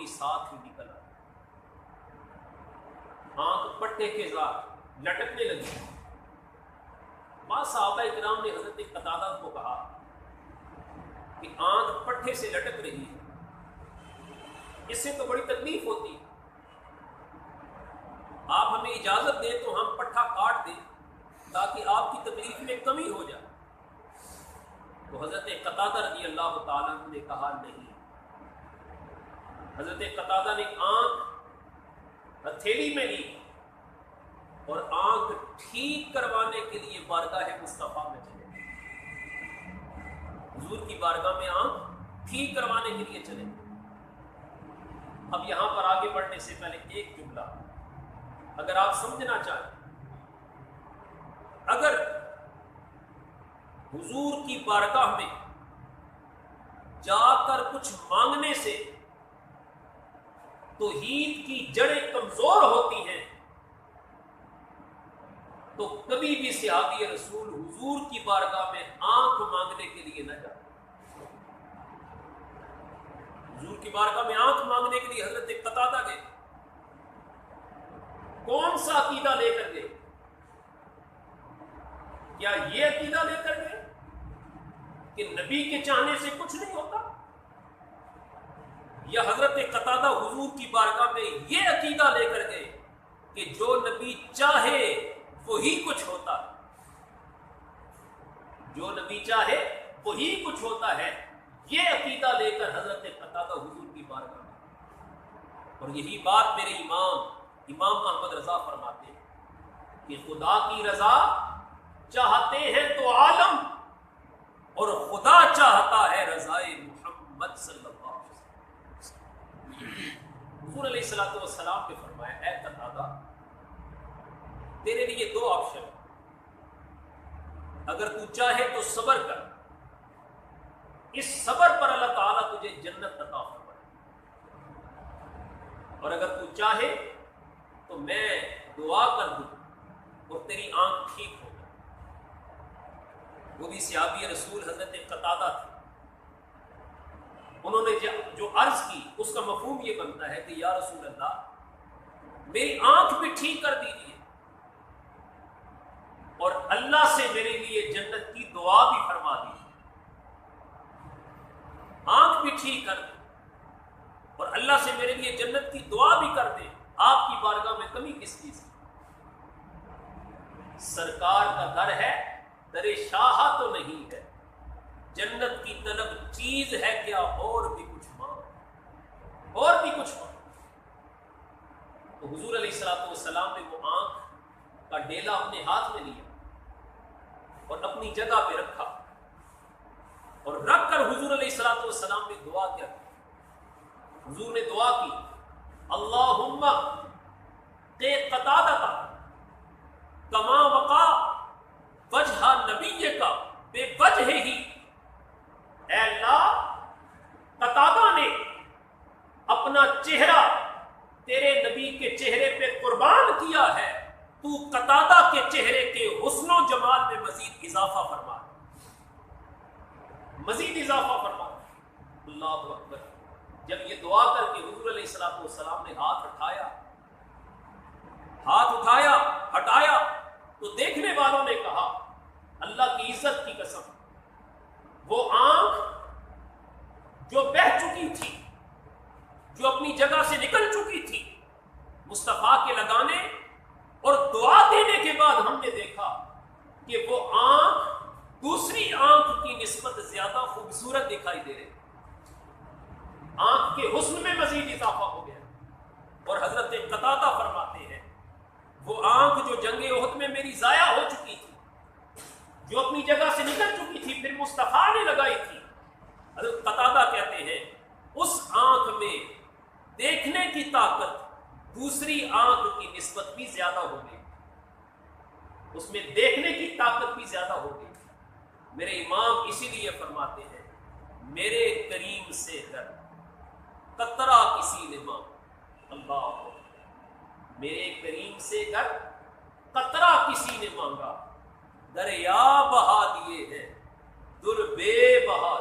بھی ساتھ ہی نکل آئی، آنکھ پٹے کے ساتھ لٹکنے لگی۔ بعض صحابہ کرام نے حضرت قتادہ کو کہا کہ آنکھ پٹھے سے لٹک رہی ہے، اس سے تو بڑی تکلیف ہوتی ہے، آپ ہمیں اجازت دیں تو ہم پٹھا کاٹ دیں تاکہ آپ کی تکلیف میں کمی ہو جائے۔ تو حضرت قتادہ رضی اللہ تعالیٰ عنہ نے کہا نہیں۔ حضرت قتادہ نے آنکھ ہتھیلی میں لی اور آنکھ ٹھیک کروانے کے لیے بارگاہ مصطفیٰ میں چلے، حضور کی بارگاہ میں آنکھ ٹھیک کروانے کے لیے چلے۔ اب یہاں پر آگے بڑھنے سے پہلے ایک جملہ اگر آپ سمجھنا چاہیں، اگر حضور کی بارگاہ میں جا کر کچھ مانگنے سے توحید کی جڑیں کمزور ہوتی ہیں تو کبھی بھی صحابی رسول حضور کی بارگاہ میں آنکھ مانگنے کے لیے نہ جائے۔ حضور کی بارگاہ میں آنکھ مانگنے کے لیے حضرت قتادہ گئے، کون سا عقیدہ لے کر گئے؟ کیا یہ عقیدہ لے کر گئے کہ نبی کے چاہنے سے کچھ نہیں ہوتا، یا حضرت قتادہ حضور کی بارگاہ میں یہ عقیدہ لے کر گئے کہ جو نبی چاہے وہی کچھ ہوتا ہے، جو نبی چاہے وہی کچھ ہوتا ہے، یہ عقیدہ لے کر حضرت قتادہ حضور کی بارگاہ میں؟ اور یہی بات میرے امام محمد رضا فرماتے ہیں کہ خدا کی رضا چاہتے ہیں تو عالم، اور خدا چاہتا ہے رضائے محمد صلی اللہ علیہ وسلم۔ حضور علیہ الصلوۃ والسلام نے فرمایا، اے قتادہ تیرے لیے دو آپشن، اگر تو چاہے تو صبر کر، اس صبر پر اللہ تعالیٰ تجھے جنت عطا فرمائے، اور اگر تو چاہے تو میں دعا کر دوں اور تیری آنکھ ٹھیک ہو جائے۔ وہ بھی صحابی رسول حضرت قتادہ تھے، انہوں نے جو عرض کی اس کا مفہوم یہ بنتا ہے کہ یا رسول اللہ میری آنکھ بھی ٹھیک کر دیجیے اور اللہ سے میرے لیے جنت کی دعا بھی فرما دیجیے۔ آنکھ بھی ٹھیک کر دیں اور اللہ سے میرے لیے جنت کی دعا بھی کر دیں، آپ کی بارگاہ میں کمی کس چیز کی؟ سرکار کا در ہے، در شاہ تو نہیں ہے، جنت کی طلب چیز ہے کیا اور بھی کچھ مانگ، اور بھی کچھ مانگ۔ تو حضور علیہ الصلوۃ والسلام نے وہ آنکھ کا ڈیلا اپنے ہاتھ میں لیا اور اپنی جگہ پہ رکھا، اور رکھ کر حضور علیہ الصلوۃ والسلام نے دعا کیا، حضور نے دعا کی، اللہم کہ قتادہ کما وقع وجہ نبی کا بے وجہ ہی، اے اللہ قتادہ نے اپنا چہرہ تیرے نبی کے چہرے پہ قربان کیا ہے، تو قتادہ کے چہرے کے حسن و جمال میں مزید اضافہ فرما، مزید اضافہ فرما۔ اللہ اکبر۔ جب یہ دعا کر کے حضور علیہ الصلوۃ والسلام نے ہاتھ اٹھایا ہٹایا تو دیکھنے والوں نے کہا اللہ کی عزت کی قسم، وہ آنکھ جو بہہ چکی تھی، جو اپنی جگہ سے نکل چکی تھی، مصطفیٰ کے لگانے اور دعا دینے کے بعد ہم نے دیکھا کہ وہ آنکھ دوسری آنکھ کی نسبت زیادہ خوبصورت دکھائی دے رہی، آنکھ کے حسن میں مزید اضافہ ہو گیا۔ اور حضرت قتادہ فرماتے ہیں وہ آنکھ جو جنگ احد میں میری ضائع ہو چکی تھی، جو اپنی جگہ سے نکل چکی تھی، پھر مصطفیٰ نے لگائی تھی، حضرت قتادہ کہتے ہیں اس آنکھ میں دیکھنے کی طاقت دوسری آنکھ کی نسبت بھی زیادہ ہو گئی، اس میں دیکھنے کی طاقت بھی زیادہ ہو گئی۔ میرے امام اسی لیے فرماتے ہیں میرے کریم سے گر قطرہ کسی نے مانگا، اللہ میرے کریم سے گر قطرہ کسی نے مانگا، دریا بہا دیے ہیں در بے بہا